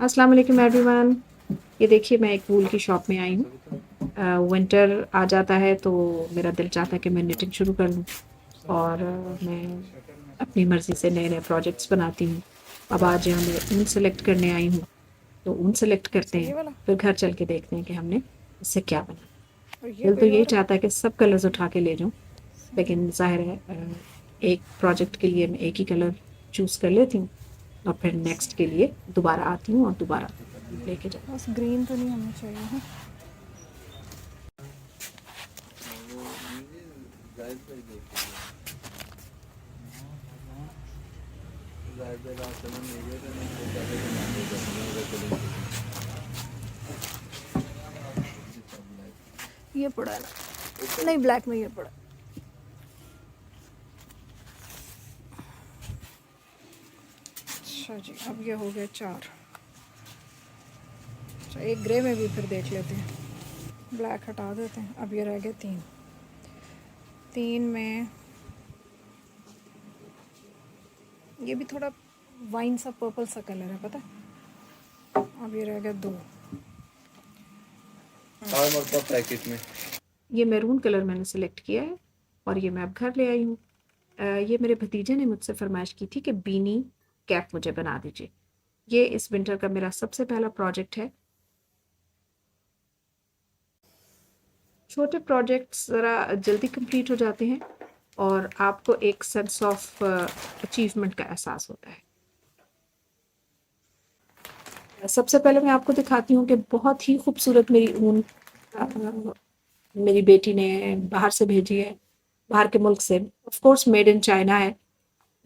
अस्सलाम वालेकुम एवरीवन। ये देखिए मैं एक वूल की शॉप में आई हूँ। विंटर आ जाता है तो मेरा दिल चाहता है कि मैं निटिंग शुरू कर लूँ और मैं अपनी मर्ज़ी से नए-नए प्रोजेक्ट्स बनाती हूँ। अब आज यहाँ मैं ऊन सेलेक्ट करने आई हूँ, तो ऊन सेलेक्ट करते अच्छा ये हैं, वाला फिर घर चल के देखते हैं कि हमने इससे क्या बनाया। और ये दिल तो कोई यही और चाहता है कि सब कलर्स उठा के ले जाऊँ, लेकिन ज़ाहिर है एक प्रोजेक्ट के लिए मैं एक ही कलर चूज़ कर लेती हूँ और फिर नेक्स्ट के लिए दोबारा आती हूँ और दोबारा लेके जाती हूँ। बस ग्रीन तो नहीं होना चाहिए है। ये पड़ा है ना, नहीं ब्लैक में ये पड़ा। अच्छा जी, अब ये हो गया 4। अच्छा एक ग्रे में भी फिर देख लेते हैं, ब्लैक हटा देते हैं। अब ये रह गए 3। 3 में ये भी थोड़ा वाइन सा पर्पल सा कलर है, पता है। अब ये रह गए 2। पैकेट में ये मैरून कलर मैंने सेलेक्ट किया है और ये मैं अब घर ले आई हूँ। ये मेरे भतीजे ने मुझसे फरमाइश की थी कि बीनी कैप मुझे बना दीजिए। ये इस विंटर का मेरा सबसे पहला प्रोजेक्ट है। छोटे प्रोजेक्ट्स ज़रा जल्दी कंप्लीट हो जाते हैं और आपको एक सेंस ऑफ अचीवमेंट का एहसास होता है। सबसे पहले मैं आपको दिखाती हूँ कि बहुत ही खूबसूरत मेरी ऊन मेरी बेटी ने बाहर से भेजी है, बाहर के मुल्क से। Of course made in China है,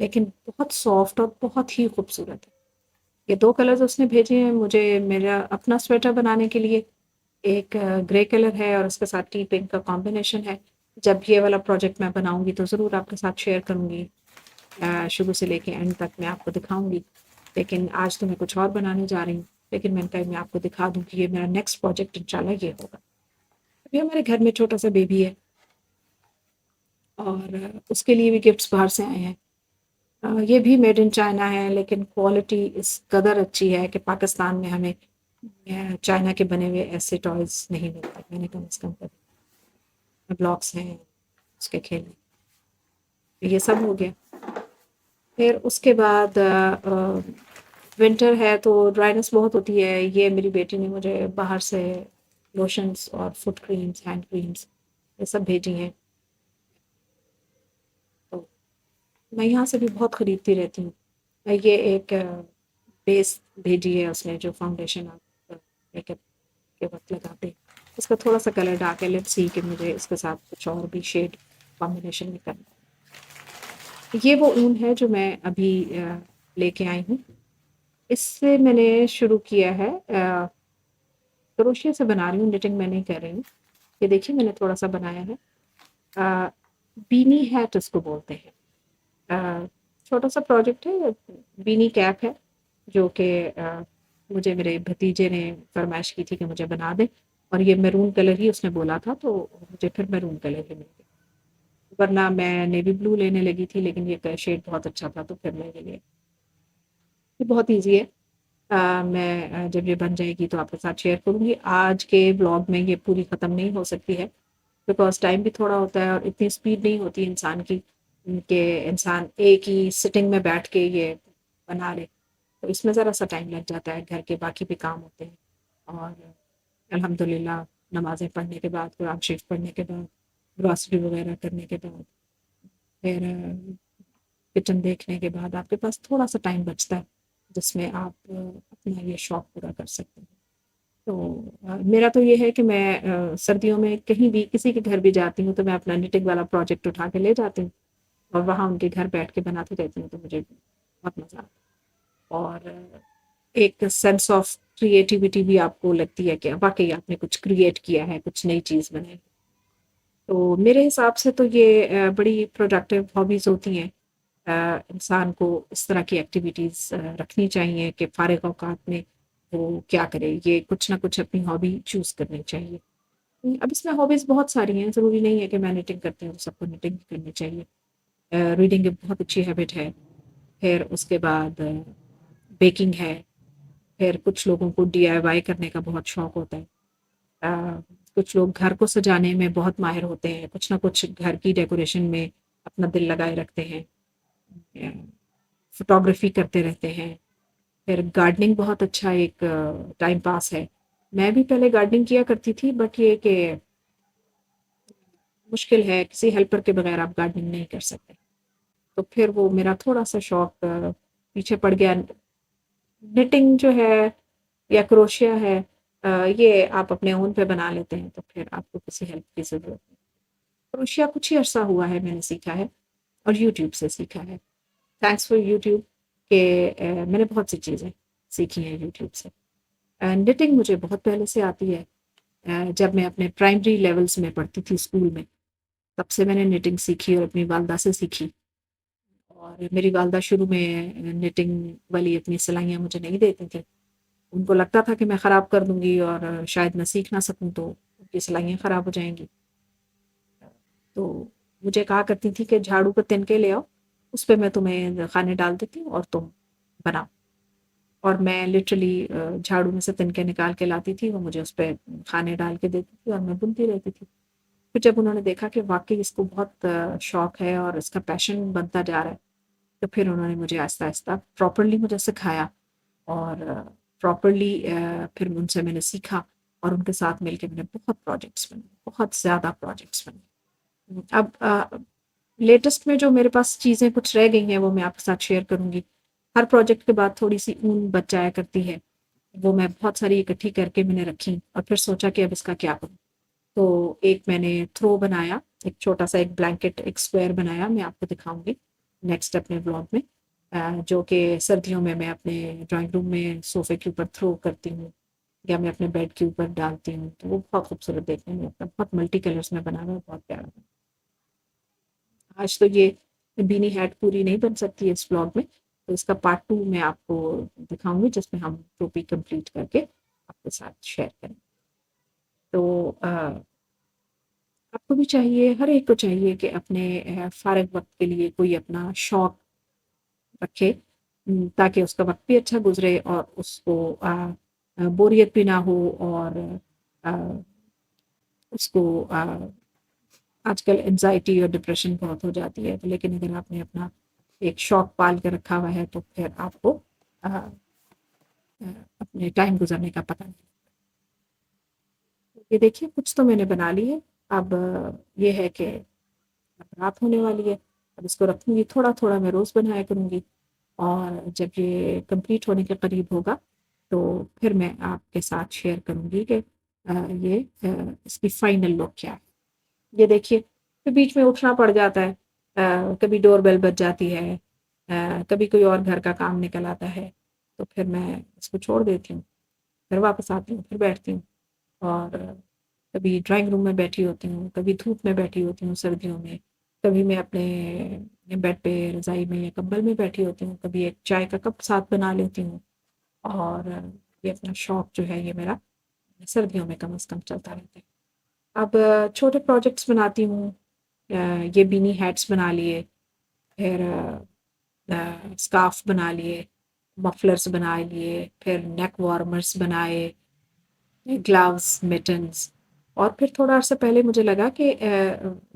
लेकिन बहुत सॉफ्ट और बहुत ही खूबसूरत है। ये 2 कलर्स उसने भेजे हैं मुझे मेरा अपना स्वेटर बनाने के लिए। एक ग्रे कलर है और उसके साथ टी पिंक का कॉम्बिनेशन है। जब ये वाला प्रोजेक्ट मैं बनाऊँगी तो ज़रूर आपके साथ शेयर करूँगी। शुरू से लेके एंड तक मैं आपको दिखाऊँगी। लेकिन आज तो मैं कुछ और बनाने जा रही हूँ। लेकिन मैंने कहा मैं आपको दिखा दूँ कि ये मेरा नेक्स्ट प्रोजेक्ट इंशाल्लाह ये होगा। अभी हमारे घर में छोटा-सा बेबी है और उसके लिए भी गिफ्ट्स बाहर से आए हैं। ये भी मेड इन चाइना है, लेकिन क्वालिटी इस कदर अच्छी है कि पाकिस्तान में हमें चाइना के बने हुए ऐसे टॉयज़ नहीं मिलते। मैंने कम से कम कभी ब्लॉक्स हैं उसके खेलने। ये सब हो गया। फिर उसके बाद विंटर है तो ड्राइनेस बहुत होती है। ये मेरी बेटी ने मुझे बाहर से लोशंस और फुट क्रीम्स, हैंड क्रीम्स ये सब भेजी हैं। तो मैं यहाँ से भी बहुत खरीदती रहती हूँ। ये एक बेस भेजी है उसने जो फाउंडेशन आप मेकअप के वक़्त लगाते हैं। इसका थोड़ा-सा कलर डार्क है, लेट्स सी कि मुझे इसके साथ कुछ और भी शेड कॉम्बिनेशन में करना है। ये वो ऊन है जो मैं अभी लेके आई हूँ। इससे मैंने शुरू किया है क्रोशिया से बना रही हूँ, निटिंग मैं नहीं कर रही हूँ। ये देखिए मैंने थोड़ा-सा बनाया है। अ, बीनी हैट इसको बोलते हैं। छोटा-सा प्रोजेक्ट है, बीनी कैप है जो कि मुझे मेरे भतीजे ने फ़रमाइश की थी कि मुझे बना दे और ये मैरून कलर ही उसने बोला था तो मुझे फिर मैरून कलर ही मिल गया। वरना मैं नेवी ब्लू लेने लगी थी लेकिन ये क शेड बहुत अच्छा था तो फिर मैं ये ले आई। ये बहुत ईज़ी है। मैं जब ये बन जाएगी तो आपके साथ शेयर करूँगी। आज के व्लॉग में ये पूरी ख़त्म नहीं हो सकती है बिकॉज़ टाइम भी थोड़ा होता है और इतनी स्पीड नहीं होती इंसान की कि इंसान एक ही सिटिंग में बैठ के ये बना ले। तो इसमें ज़रा-सा टाइम लग जाता है, घर के बाकी भी काम होते हैं और अल्हम्दुलिल्लाह नमाज़ें पढ़ने के बाद, कुरान शरीफ पढ़ने के बाद, ग्रॉसरी वग़ैरह करने के बाद, फिर किचन देखने के बाद आपके पास थोड़ा-सा टाइम बचता है, जिसमें आप अपना ये शौक पूरा कर सकते हैं। तो मेरा तो ये है कि मैं सर्दियों में कहीं भी किसी के घर भी जाती हूँ, तो मैं अपना निटिंग वाला प्रोजेक्ट उठा के ले जाती हूँ और वहाँ उनके घर बैठ के बनाती रहती हूँ, तो मुझे बहुत मज़ा आता है और एक सेंस ऑफ क्रिएटिविटी भी आपको लगती है कि वाक़ई आपने कुछ क्रिएट किया है, कुछ नई चीज़ बनाई। तो मेरे हिसाब से तो ये बड़ी प्रोडक्टिव हॉबीज़ होती हैं। इंसान को इस तरह की एक्टिविटीज़ रखनी चाहिए कि फ़ारिग औकात में वो क्या करे, ये कुछ ना कुछ अपनी हॉबी चूज़ करनी चाहिए। अब इसमें हॉबीज़ बहुत सारी हैं, ज़रूरी नहीं है कि मैं निटिंग करती हूँ, तो सबको निटिंग ही करनी चाहिए। रीडिंग एक बहुत अच्छी हैबिट है, फिर उसके बाद बेकिंग है, फिर कुछ लोगों को डीआईवाई करने का बहुत शौक होता है। अ, कुछ लोग घर को सजाने में बहुत माहिर होते हैं, कुछ ना कुछ घर की डेकोरेशन में अपना दिल लगाए रखते हैं। फोटोग्राफी करते रहते हैं। फिर गार्डनिंग बहुत अच्छा एक टाइम पास है। मैं भी पहले गार्डनिंग किया करती थी, बट ये कि मुश्किल है, किसी हेल्पर के बगैर आप गार्डनिंग नहीं कर सकते। तो फिर वो मेरा थोड़ा-सा शौक पीछे पड़ गया। निटिंग जो है या क्रोशिया है, ये आप अपने ओन पे बना लेते हैं, तो फिर आपको किसी हेल्प की ज़रूरत नहीं। क्रोशिया कुछ ही अरसा हुआ है मैंने सीखा है और यूट्यूब से सीखा है। थैंक्स फॉर यूट्यूब के मैंने बहुत सी चीज़ें सीखी हैं यूट्यूब से। निटिंग मुझे बहुत पहले से आती है। जब मैं अपने प्राइमरी लेवल्स में पढ़ती थी स्कूल में, तब से मैंने निटिंग सीखी और अपनी वालदा से सीखी। और मेरी वालदा शुरू में निटिंग वाली अपनी सिलाइयाँ मुझे नहीं देती थी। उनको लगता था कि मैं ख़राब कर दूँगी और शायद मैं सीख ना सकूँ, तो उनकी सिलाइयाँ ख़राब हो जाएँगी। तो मुझे कहा करती थी कि झाड़ू पे तिनके ले आओ, उस पे मैं तुम्हें खाने डाल देती हूँ और तुम बनाओ। और मैं लिटरली झाड़ू में से तिनके निकाल के लाती थी, वो मुझे उस पे खाने डाल के देती थी और मैं बुनती रहती थी। फिर जब उन्होंने देखा कि वाक़ई इसको बहुत शौक है और इसका पैशन बनता जा रहा है, तो फिर उन्होंने मुझे आहिस्ता-आहिस्ता प्रॉपरली मुझे सिखाया और प्रॉपरली फिर उनसे मैंने सीखा और उनके साथ मिलके मैंने बहुत प्रोजेक्ट्स बनाए, बहुत ज़्यादा प्रोजेक्ट्स बनाए। अब लेटेस्ट में जो मेरे पास चीज़ें कुछ रह गई हैं, वो मैं आपके साथ शेयर करूँगी। हर प्रोजेक्ट के बाद थोड़ी-सी ऊन बच जाया करती है, वो मैं बहुत सारी इकट्ठी करके मैंने रखी और फिर सोचा कि अब इसका क्या करूँ? तो एक मैंने थ्रो बनाया, एक छोटा-सा एक ब्लैंकेट, एक स्क्वायर बनाया, मैं आपको दिखाऊँगी नेक्स्ट अपने व्लॉग में। जो कि सर्दियों में मैं अपने ड्राइंग रूम में सोफ़े के ऊपर थ्रो करती हूँ या मैं अपने बेड के ऊपर डालती हूँ, तो वो बहुत खूबसूरत देखने में लगता है, बहुत मल्टी कलर्स में बना हुआ है, बहुत प्यारा। आज तो ये बीनी हैट पूरी नहीं बन सकती है इस व्लॉग में, तो इसका पार्ट 2 मैं आपको दिखाऊँगी, जिसमें हम टोपी कंप्लीट करके आपके साथ शेयर करेंगे। तो आपको भी चाहिए, हर एक को चाहिए कि अपने फ़ारग वक़्त के लिए कोई अपना शौक रखे, ताकि उसका वक़्त भी अच्छा गुज़रे और उसको बोरियत भी ना हो और अ, उसको आजकल एंग्ज़ायटी और डिप्रेशन बहुत हो जाती है, तो लेकिन अगर आपने अपना एक शौक पाल के रखा हुआ है, तो फिर आपको अ अ, अपने टाइम गुज़रने का पता नहीं। ये देखिए कुछ तो मैंने बना ली है, अब ये है कि अब रात होने वाली है, अब इसको रखूँगी, थोड़ा-थोड़ा मैं रोज़ बनाया करूँगी और जब ये कंप्लीट होने के करीब होगा, तो फिर मैं आपके साथ शेयर करूँगी कि ये इसकी फाइनल लुक क्या है। ये देखिए, फिर बीच में उठना पड़ जाता है। कभी डोरबेल बज जाती है, कभी कोई और घर का काम निकल आता है, तो फिर मैं इसको छोड़ देती हूँ। फिर वापस आती हूँ, फिर बैठती हूँ और कभी ड्राइंग रूम में बैठी होती हूँ, कभी धूप में बैठी होती हूँ सर्दियों में, कभी मैं अपने बेड पे, रज़ाई में या कंबल में बैठी होती हूँ, कभी एक चाय का कप साथ बना लेती हूँ और ये अपना शौक जो है ये मेरा सर्दियों में कम से कम चलता रहता है। अब छोटे प्रोजेक्ट्स बनाती हूँ, ये बीनी हैट्स बना लिए, फिर स्कार्फ बना लिए, मफलर्स बना लिए, फिर नेक वार्मर्स बनाए, ग्लव्स, मिटन्स और फिर थोड़ा अर्सा पहले मुझे लगा कि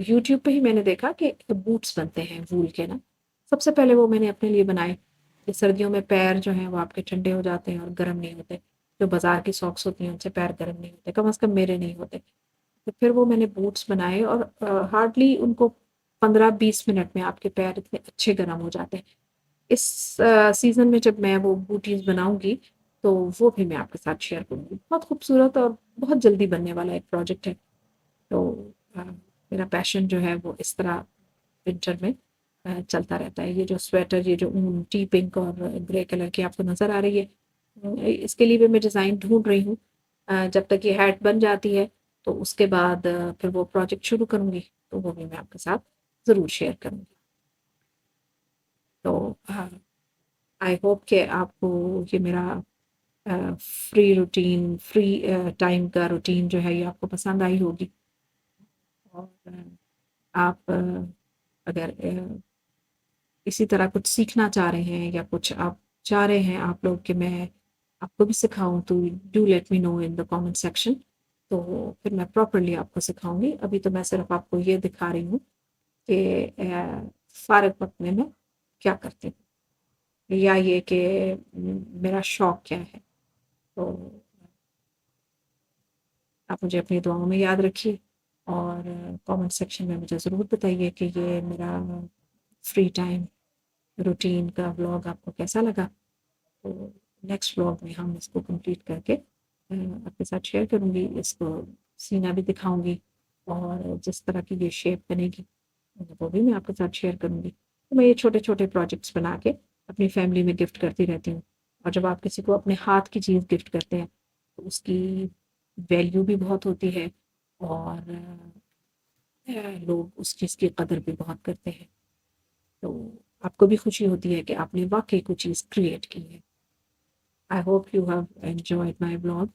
यूट्यूब पे ही मैंने देखा कि बूट्स बनते हैं वूल के ना, सबसे पहले वो मैंने अपने लिए बनाए कि सर्दियों में पैर जो हैं वो आपके ठंडे हो जाते हैं और गर्म नहीं होते। जो बाज़ार की सॉक्स होती हैं उनसे पैर गर्म नहीं होते, कम से कम मेरे नहीं होते। तो फिर वो मैंने बूट्स बनाए और हार्डली उनको 15-20 मिनट में आपके पैर इतने अच्छे गर्म हो जाते हैं। इस सीज़न में जब मैं वो बूटीज़ बनाऊँगी, तो वो भी मैं आपके साथ शेयर करूँगी। बहुत खूबसूरत और बहुत जल्दी बनने वाला एक प्रोजेक्ट है। तो अ, मेरा पैशन जो है वो इस तरह विंटर में चलता रहता है। ये जो स्वेटर, ये जो ऊन टी पिंक और ग्रे कलर की आपको नज़र आ रही है, इसके लिए भी मैं डिज़ाइन ढूँढ रही हूँ। जब तक ये हैट बन जाती है, तो उसके बाद फिर वो प्रोजेक्ट शुरू करूँगी, तो वो भी मैं आपके साथ ज़रूर शेयर करूँगी। तो आई होप कि आपको ये मेरा फ्री रूटीन, फ्री टाइम का रूटीन जो है ये आपको पसंद आई होगी और आप अगर इसी तरह कुछ सीखना चाह रहे हैं या कुछ आप चाह रहे हैं आप लोग कि मैं आपको भी सिखाऊँ तो do let me know in the comment section. तो फिर मैं प्रॉपर्ली आपको सिखाऊँगी। अभी तो मैं सिर्फ़ आपको ये दिखा रही हूँ कि फ़ारग वक़्त में मैं क्या करती हूँ या ये कि मेरा शौक क्या है। तो आप मुझे अपनी दुआओं में याद रखिए और कमेंट सेक्शन में मुझे ज़रूर बताइए कि ये मेरा फ्री टाइम रूटीन का व्लॉग आपको कैसा लगा। तो नेक्स्ट व्लॉग में हम इसको कंप्लीट करके आपके साथ शेयर करूँगी, इसको सीना भी दिखाऊँगी और जिस तरह की ये शेप बनेगी वो भी मैं आपके साथ शेयर करूँगी। तो मैं ये छोटे-छोटे प्रोजेक्ट्स बना के अपनी फैमिली में गिफ्ट करती रहती हूँ और जब आप किसी को अपने हाथ की चीज़ गिफ्ट करते हैं तो उसकी वैल्यू भी बहुत होती है और लोग उस चीज़ की कदर भी बहुत करते हैं। तो आपको भी खुशी होती है कि आपने वाक़ई कोई चीज़ क्रिएट की है। I hope you have enjoyed my vlog.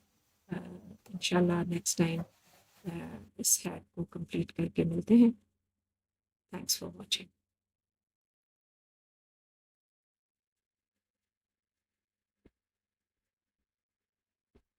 इंशाल्लाह नेक्स्ट टाइम इस हैक को कंप्लीट करके मिलते हैं। Thanks for watching.